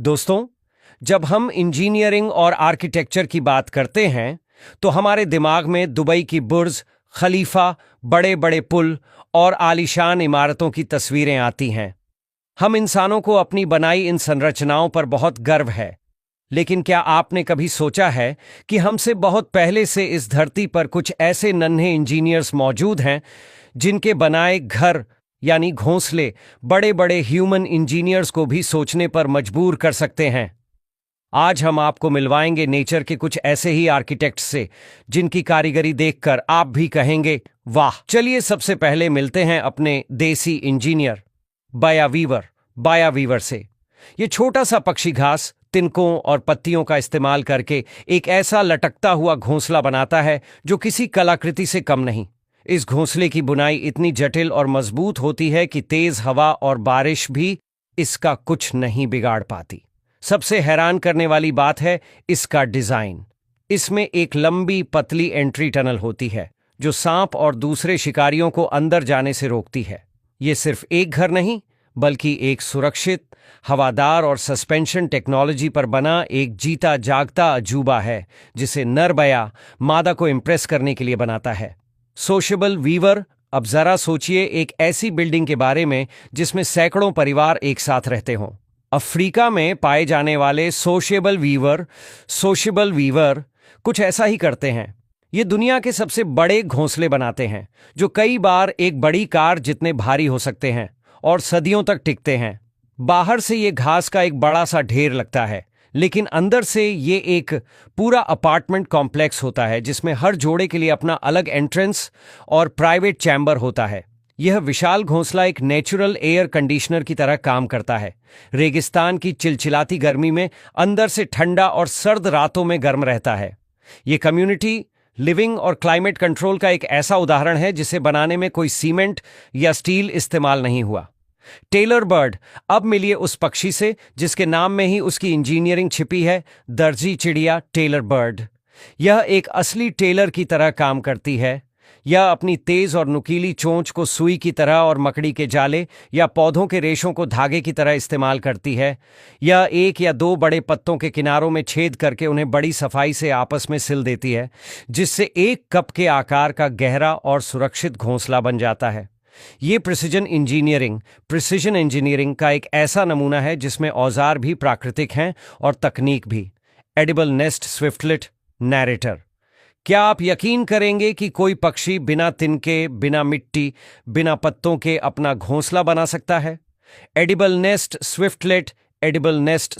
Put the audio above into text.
दोस्तों, जब हम इंजीनियरिंग और आर्किटेक्चर की बात करते हैं तो हमारे दिमाग में दुबई की बुर्ज खलीफा, बड़े बड़े पुल और आलीशान इमारतों की तस्वीरें आती हैं। हम इंसानों को अपनी बनाई इन संरचनाओं पर बहुत गर्व है, लेकिन क्या आपने कभी सोचा है कि हमसे बहुत पहले से इस धरती पर कुछ ऐसे नन्हे इंजीनियर्स मौजूद हैं जिनके बनाए घर यानी घोंसले बड़े बड़े ह्यूमन इंजीनियर्स को भी सोचने पर मजबूर कर सकते हैं। आज हम आपको मिलवाएंगे नेचर के कुछ ऐसे ही आर्किटेक्ट्स से जिनकी कारीगरी देखकर आप भी कहेंगे वाह। चलिए सबसे पहले मिलते हैं अपने देसी इंजीनियर बाया वीवर से। ये छोटा सा पक्षी घास, तिनकों और पत्तियों का इस्तेमाल करके एक ऐसा लटकता हुआ घोंसला बनाता है जो किसी कलाकृति से कम नहीं। इस घोंसले की बुनाई इतनी जटिल और मजबूत होती है कि तेज हवा और बारिश भी इसका कुछ नहीं बिगाड़ पाती। सबसे हैरान करने वाली बात है इसका डिजाइन। इसमें एक लंबी पतली एंट्री टनल होती है जो सांप और दूसरे शिकारियों को अंदर जाने से रोकती है। ये सिर्फ एक घर नहीं बल्कि एक सुरक्षित, हवादार और सस्पेंशन टेक्नोलॉजी पर बना एक जीता जागता अजूबा है जिसे नर बया मादा को इम्प्रेस करने के लिए बनाता है। Sociable weaver. अब जरा सोचिए एक ऐसी बिल्डिंग के बारे में जिसमें सैकड़ों परिवार एक साथ रहते हों। अफ्रीका में पाए जाने वाले सोशेबल वीवर कुछ ऐसा ही करते हैं। ये दुनिया के सबसे बड़े घोंसले बनाते हैं जो कई बार एक बड़ी कार जितने भारी हो सकते हैं और सदियों तक टिकते हैं। बाहर से ये घास का एक बड़ा सा ढेर लगता है, लेकिन अंदर से ये एक पूरा अपार्टमेंट कॉम्प्लेक्स होता है जिसमें हर जोड़े के लिए अपना अलग एंट्रेंस और प्राइवेट चैम्बर होता है। यह विशाल घोंसला एक नेचुरल एयर कंडीशनर की तरह काम करता है। रेगिस्तान की चिलचिलाती गर्मी में अंदर से ठंडा और सर्द रातों में गर्म रहता है। यह कम्युनिटी लिविंग और क्लाइमेट कंट्रोल का एक ऐसा उदाहरण है जिसे बनाने में कोई सीमेंट या स्टील इस्तेमाल नहीं हुआ। Tailor bird. अब मिलिए उस पक्षी से जिसके नाम में ही उसकी इंजीनियरिंग छिपी है, दर्जी चिड़िया टेलर बर्ड। यह एक असली टेलर की तरह काम करती है। यह अपनी तेज और नुकीली चोंच को सुई की तरह और मकड़ी के जाले या पौधों के रेशों को धागे की तरह इस्तेमाल करती है। यह एक या दो बड़े पत्तों के किनारों में छेद करके उन्हें बड़ी सफाई से आपस में सिल देती है, जिससे एक कप के आकार का गहरा और सुरक्षित घोंसला बन जाता है। ये प्रिसिजन इंजीनियरिंग का एक ऐसा नमूना है जिसमें औजार भी प्राकृतिक हैं और तकनीक भी। Edible nest swiftlet narrator. क्या आप यकीन करेंगे कि कोई पक्षी बिना तिनके, बिना मिट्टी, बिना पत्तों के अपना घोंसला बना सकता है? Edible nest